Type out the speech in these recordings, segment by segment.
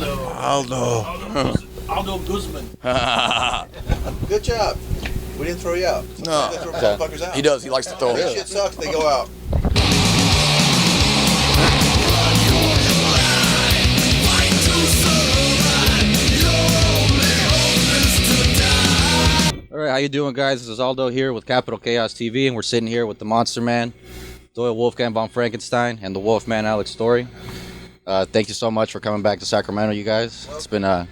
Aldo. Aldo Guzman. Good job. We didn't throw you out. No. Throw motherfuckers out. He does. He likes to throw If them. shit sucks, they go out. All right, how you doing, guys? This is Aldo here with Capital Chaos TV, and we're sitting here with the Monster Man, Doyle Wolfgang von Frankenstein, and the Wolfman Alex Story. Thank you so much for coming back to Sacramento, you guys. It's been a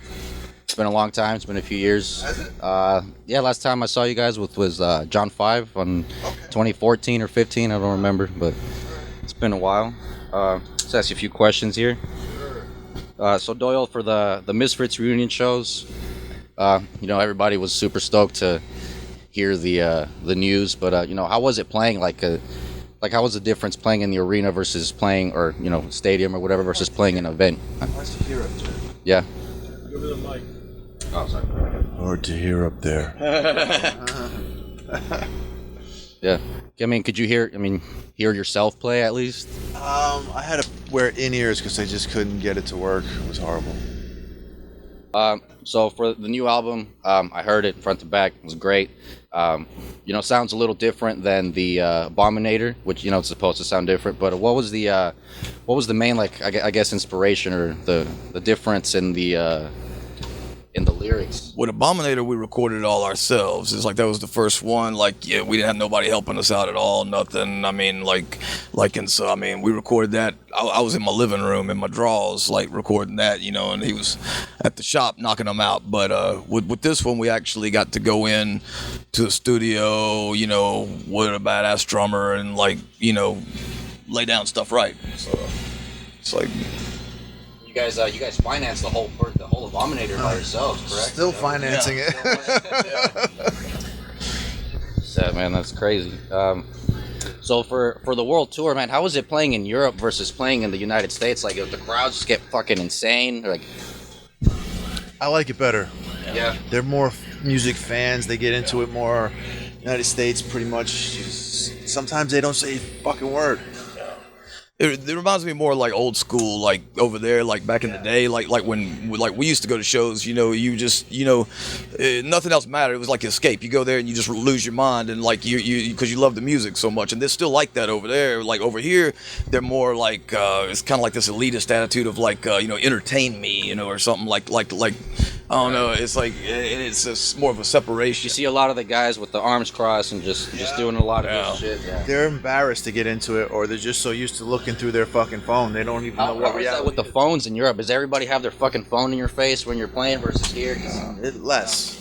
long time. It's been a few years. Yeah, last time I saw you guys was John 5 on 2014 or 15. I don't remember, but it's been a while. Let's ask you a few questions here. So Doyle, for the Misfits reunion shows, everybody was super stoked to hear the news, but how was it playing? Like how was the difference playing in the arena versus playing, or stadium or whatever, versus playing an event? Nice to hear up there. Yeah. Give me the mic. Oh, sorry. Hard to hear up there. Yeah. I mean, could you hear yourself play at least? I had to wear in-ears because I just couldn't get it to work. It was horrible. So for the new album, I heard it front to back. It was great. Sounds a little different than the Abominator, which it's supposed to sound different. But what was the main, like, I guess, inspiration or the difference in the lyrics? With Abominator, we recorded it all ourselves. It's like that was the first one. Like, yeah, we didn't have nobody helping us out at all. Nothing. I mean, we recorded that. I was in my living room in my drawers, like recording that, and he was at the shop knocking them out. But with this one, we actually got to go in to the studio, with a badass drummer and lay down stuff right. So it's like. You guys financed the whole Abominator by yourselves, correct? Still financing it. Sad, man. That's crazy. So for the world tour, man, how was it playing in Europe versus playing in the United States? Like, if the crowds just get fucking insane, like. I like it better. Yeah. They're more music fans. They get into it more. United States, pretty much. Sometimes they don't say a fucking word. It reminds me more like old school, like over there, like back in the day, like when we used to go to shows. You just nothing else mattered. It was like escape. You go there and you just lose your mind, and like you because you love the music so much. And they're still like that over there. Like over here, they're more like it's kind of like this elitist attitude of like entertain me, or something like I don't know. It's like it's more of a separation. You see a lot of the guys with the arms crossed and just doing a lot of this shit. Yeah. They're embarrassed to get into it, or they're just so used to looking through their fucking phone. They don't even know what How is reality that with the phones in Europe? Does everybody have their fucking phone in your face when you're playing versus here? Less.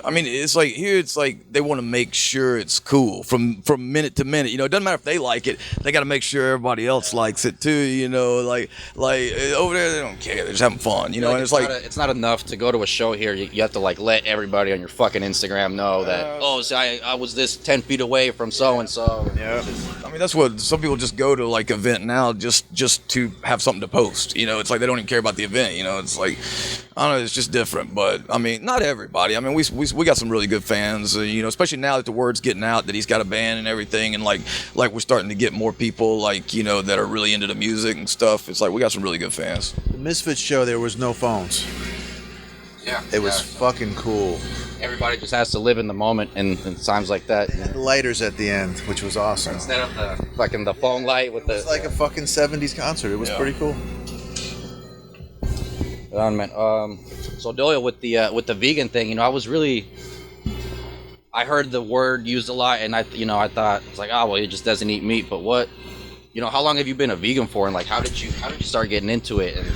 I mean, it's like here. It's like they want to make sure it's cool from minute to minute. It doesn't matter if they like it. They got to make sure everybody else likes it too. Like over there, they don't care. They're just having fun. And it's like it's not enough to go to a show here. You have to let everybody on your fucking Instagram know that I was this 10 feet away from so and so. Yeah. I mean, that's what some people just go to like event now just to have something to post. It's like they don't even care about the event. It's like I don't know. It's just different. But I mean, not everybody. I mean, we got some really good fans. Especially now that the word's getting out that he's got a band and everything, and like we're starting to get more people that are really into the music and stuff. It's like we got some really good fans. The Misfits show, there was no phones. Yeah. It was fucking cool. Everybody just has to live in the moment in times like that. They had lighters at the end, which was awesome. Instead of the phone light with It was like a fucking 70s concert. It was pretty cool. Man. So Doyle, with the vegan thing, I heard the word used a lot, and I thought it's like, well, he just doesn't eat meat. But what, how long have you been a vegan for, and like how did you start getting into it? And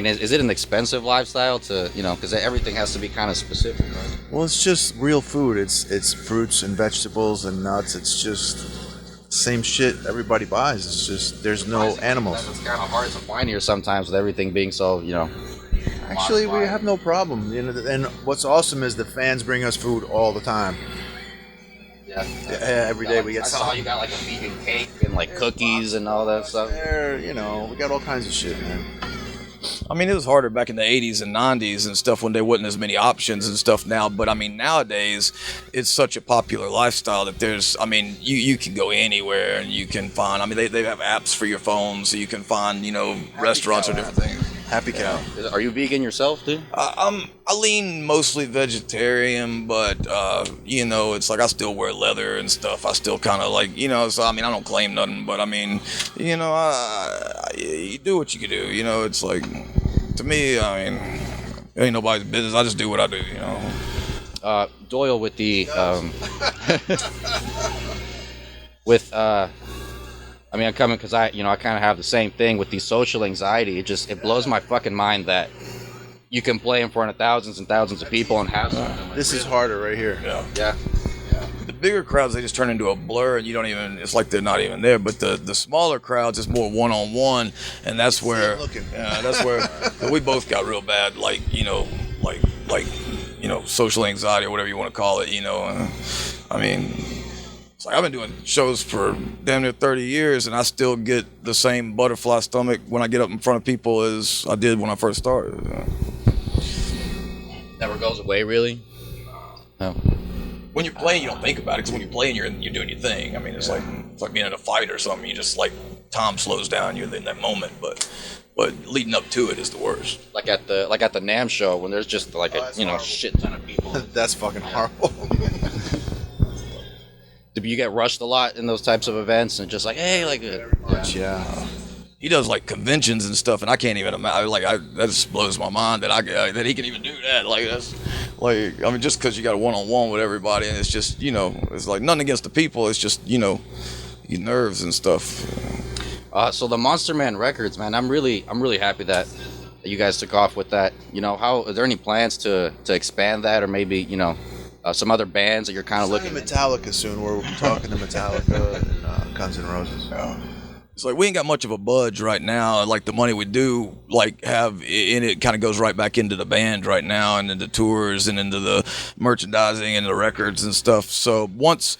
is it an expensive lifestyle to, because everything has to be kind of specific, right? Well, it's just real food. It's fruits and vegetables and nuts. It's just same shit everybody buys. It's just there's no animals. It's kind of hard to find here sometimes with everything being so, Actually, we have no problem. And what's awesome is the fans bring us food all the time. Yeah. Every day we get I saw how you got like a vegan cake and like cookies and all that stuff. We got all kinds of shit, man. I mean, it was harder back in the 80s and 90s and stuff when there wasn't as many options and stuff now. But, I mean, nowadays, it's such a popular lifestyle that there's, I mean, you can go anywhere and you can find, I mean, they have apps for your phone so you can find, restaurants or different things. Happy cow. Are you vegan yourself, dude? I lean mostly vegetarian, but you know, it's like I still wear leather and stuff. I still kind of like, you know, so I mean, I don't claim nothing, but I mean, you know, you do what you can do. You know, it's like, to me, I mean, it ain't nobody's business. I just do what I do. You know. Doyle, with the I mean, I'm coming because I kind of have the same thing with the social anxiety. It blows my fucking mind that you can play in front of thousands and thousands of people and have something. This is harder right here. Yeah. The bigger crowds, they just turn into a blur, and you don't even, it's like they're not even there. But the smaller crowds, it's more one-on-one, and that's where we both got real bad, like, you know, like you know, social anxiety or whatever you want to call it, you know. I mean, it's like I've been doing shows for damn near 30 years, and I still get the same butterfly stomach when I get up in front of people as I did when I first started. Never goes away, really? No. When you're playing, you don't think about it, because when you're playing, you're doing your thing. I mean, it's like being in a fight or something. You just, like, time slows down. You're in that moment, but leading up to it is the worst. Like at the NAMM show when there's just like a shit ton of people. That's fucking horrible. Do you get rushed a lot in those types of events and just like, hey, like, Yeah. He does like conventions and stuff, and I can't even imagine. That just blows my mind that he can even do that. Like, that's like, I mean, just because you got a one-on-one with everybody, and it's just, you know, it's like nothing against the people. It's just, you know, your nerves and stuff. So the Monster Man Records, man, I'm really happy that you guys took off with that. You know, are there any plans to expand that, or maybe, you know, some other bands that you're kind of looking at? Metallica soon. We're talking to Metallica and Guns N' Roses. It's like we ain't got much of a budge right now. Like the money we do like have in it kind of goes right back into the band right now, and into tours and into the merchandising and the records and stuff. So once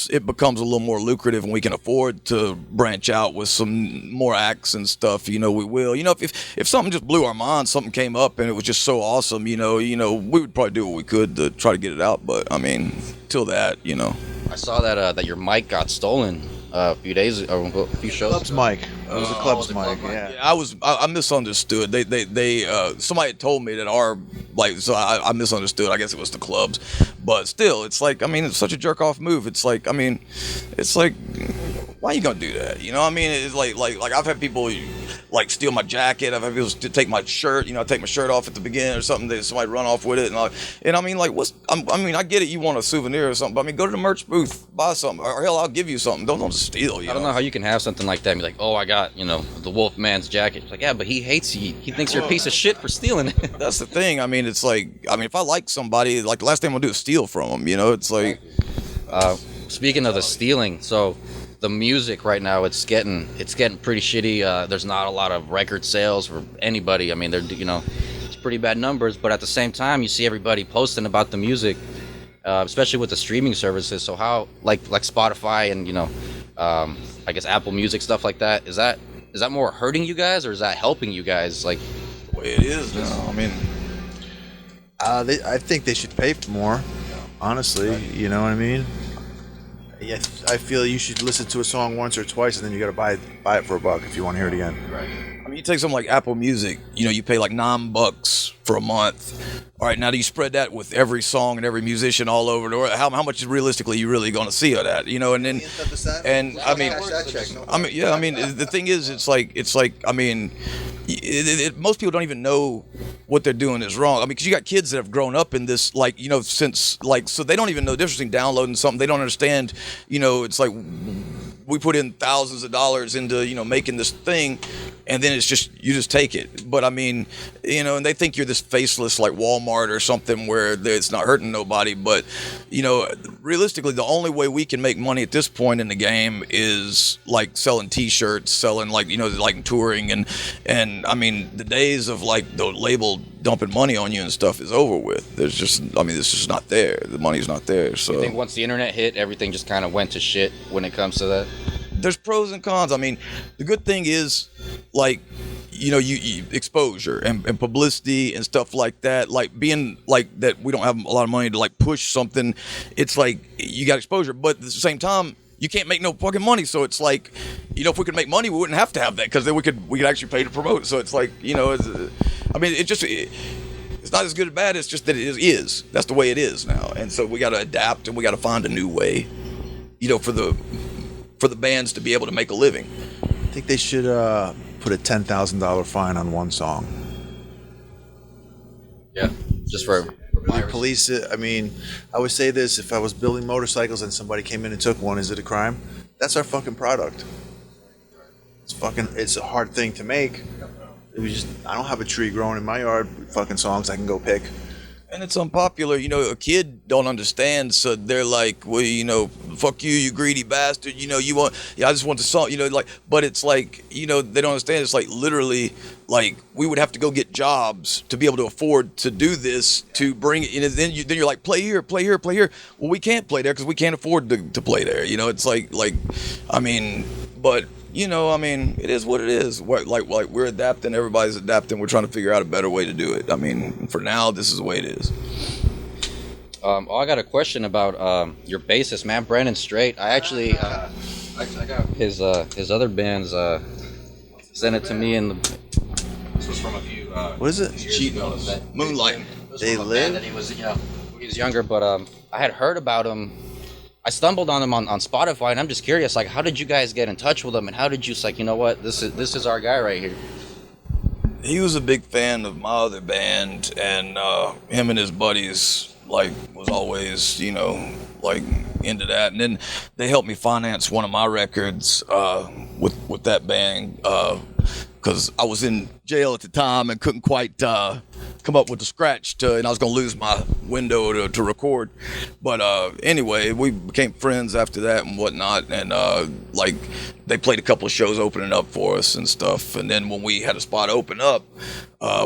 it becomes a little more lucrative and we can afford to branch out with some more acts and stuff, you know, we will. You know, if something just blew our mind, something came up and it was just so awesome, you know, we would probably do what we could to try to get it out. But I mean, till that, you know. I saw that your mic got stolen a few shows Club's ago. mic. It was the Club's mic. Yeah. I misunderstood. They somebody had told me that I misunderstood. I guess it was the Clubs, but still, it's like, I mean, it's such a jerk off move. It's like, I mean, it's like, why are you gonna do that? You know, I mean, it's like I've had people like steal my jacket. I've had people take my shirt. You know, I take my shirt off at the beginning or something. Somebody run off with it, and I mean, like, I mean, I get it. You want a souvenir or something, but I mean, go to the merch booth, buy something, or hell, I'll give you something. Don't just steal. I don't know how you can have something like that and be like, oh, I got, you know, the Wolfman's jacket. It's like, yeah, but he hates you. He thinks you're a piece of shit for stealing it. That's the thing. I mean, it's like, I mean, if I like somebody, like the last thing I'm gonna do is steal from them. You know, it's like. Speaking of the stealing, so the music right now, it's getting pretty shitty. There's not a lot of record sales for anybody. I mean, it's pretty bad numbers, but at the same time, you see everybody posting about the music, especially with the streaming services. So how, like Spotify and, you know, I guess Apple Music, stuff like that, is that more hurting you guys, or is that helping you guys? Like, The way it is now. I mean, I think they should pay for more. Honestly, you know what I mean? Yeah, I feel you should listen to a song once or twice, and then you got to buy it for $1 if you want to hear it again. Right. I mean, you take something like Apple Music. You know, you pay like $9 for a month. All right, now do you spread that with every song and every musician all over the world? How much is realistically you really going to see of that? You know, and then I mean, yeah. I mean, the thing is, it's like I mean, most people don't even know what they're doing is wrong. I mean, because you got kids that have grown up in this, like, you know, since, like, so they don't even know the difference between downloading something. They don't understand, you know, it's like we put in thousands of dollars into, you know, making this thing, and then it's just, you just take it. But I mean, you know, and they think you're this faceless like Walmart or something where it's not hurting nobody. But, you know, realistically, the only way we can make money at this point in the game is like selling T-shirts, selling, like, you know, like touring, and I mean, the days of like the label dumping money on you and stuff is over with. There's just, I mean, it's just not there. The money's not there. So you think once the internet hit, everything just kind of went to shit when it comes to that? There's pros and cons. I mean, the good thing is, like, you know, you exposure and publicity and stuff like that. Like, being like that, we don't have a lot of money to like push something. It's like you got exposure, but at the same time, you can't make no fucking money. So it's like, you know, if we could make money, we wouldn't have to have that, because then we could actually pay to promote. So it's like, you know, it's not as good or bad. It's just that it is. That's the way it is now. And so we got to adapt, and we got to find a new way, you know, for the bands to be able to make a living. I think they should put a $10,000 fine on one song. Yeah, just for Really police it. I mean, I would say this: if I was building motorcycles and somebody came in and took one, is it a crime? That's our fucking product. It's a hard thing to make. I don't have a tree growing in my yard with fucking songs I can go pick. And it's unpopular, you know. A kid don't understand, so they're like, well, you know, fuck you, you greedy bastard, you know, I just want the song, you know, like, but it's like, you know, they don't understand. It's like, literally, like, we would have to go get jobs to be able to afford to do this, to bring it in, and then you're like, play here. Well, we can't play there because we can't afford to play there, you know. It's like, I mean, but, you know, I mean, it is what it is. Like we're adapting, everybody's adapting. We're trying to figure out a better way to do it. I mean, for now, this is the way it is. I got a question about your bassist, man, Brandon Strait. I actually, I got his other bands sent it to me, and this was from a few. What is it? Cheating on us. Moonlighting. They live. That he was, you know, when he was younger, but I had heard about him. I stumbled on him on Spotify, and I'm just curious, like, how did you guys get in touch with him, and how did you, like, you know what, this is our guy right here? He was a big fan of my other band, and him and his buddies, like, was always, you know, like, into that. And then they helped me finance one of my records with that band, because I was in jail at the time and couldn't quite come up with the scratch and I was going to lose my window to record. But anyway, we became friends after that and whatnot, and like, they played a couple of shows opening up for us and stuff. And then when we had a spot open up,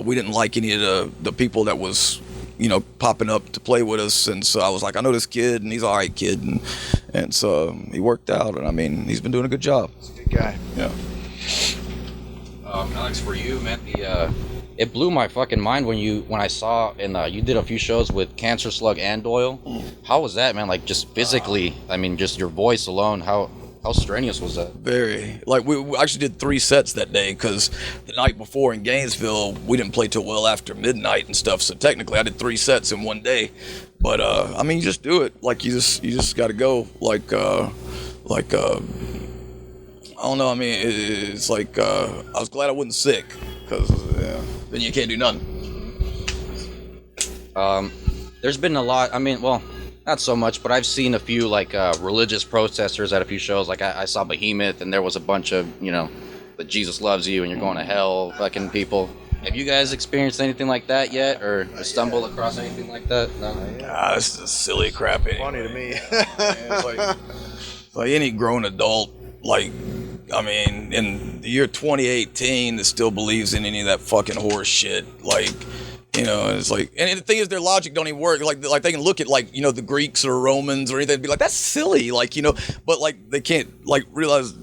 we didn't like any of the people that was, you know, popping up to play with us. And so I was like, I know this kid, and he's all right kid, and so he worked out, and I mean, he's been doing a good job. He's a good guy. Yeah. Alex, for you, man, it blew my fucking mind when I saw, and you did a few shows with Cancer Slug and Doyle. How was that, man? Like, just physically, I mean, just your voice alone, how strenuous was that? Very. Like, we actually did 3 sets that day, because the night before in Gainesville, we didn't play till well after midnight and stuff. So technically, I did 3 sets in one day. But I mean, you just do it. Like, you just got to go. Like I don't know. I mean, it's like I was glad I wasn't sick, because then you can't do nothing. There's been a lot. I mean, well, not so much, but I've seen a few, like, religious protesters at a few shows. Like, I saw Behemoth, and there was a bunch of, you know, the Jesus loves you and you're going to hell fucking people. Have you guys experienced anything like that yet, or stumbled across anything like that? No. This is silly crap. Anyway. Funny to me. It's like any grown adult, like, I mean, in the year 2018, that still believes in any of that fucking horse shit. Like, you know, it's like, and the thing is, their logic don't even work. Like they can look at, like, you know, the Greeks or Romans or anything and be like, that's silly, like, you know, but, like, they can't, like, realize,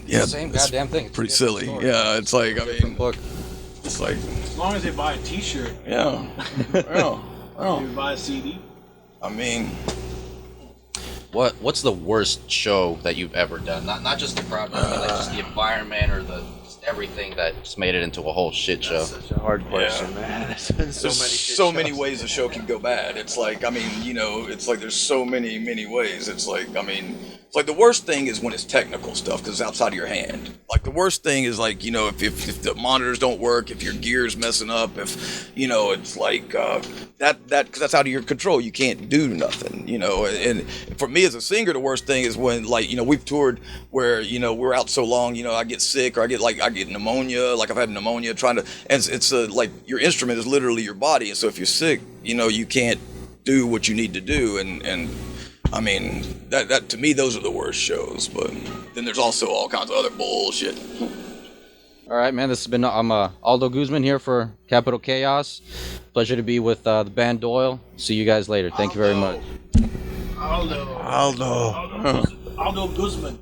yeah, same goddamn thing. Pretty silly. Yeah, it's like, I mean, book. It's like, as long as they buy a T-shirt. Yeah. You buy a CD. I mean, what's the worst show that you've ever done? Not just the crowd, but I mean, like, just the environment or just everything that just made it into a whole shit show. That's such a hard question, man. There's been so many ways a show can go bad. It's like, I mean, you know, it's like there's so many ways. It's like, I mean, it's like the worst thing is when it's technical stuff, because it's outside of your hand. Like, the worst thing is, like, you know, if the monitors don't work, if your gear's messing up, if, you know, it's like that because that's out of your control. You can't do nothing, you know. And for me as a singer, the worst thing is when, like, you know, we've toured where, you know, we're out so long, you know, I get sick, or I get pneumonia. Like, I've had pneumonia and it's like your instrument is literally your body, and so if you're sick, you know, you can't do what you need to do, and I mean, that to me, those are the worst shows. But then there's also all kinds of other bullshit. All right, man. This has been I'm Aldo Guzman here for Capital Chaos. Pleasure to be with the band Doyle. See you guys later. Thank you very much. Aldo Guzman.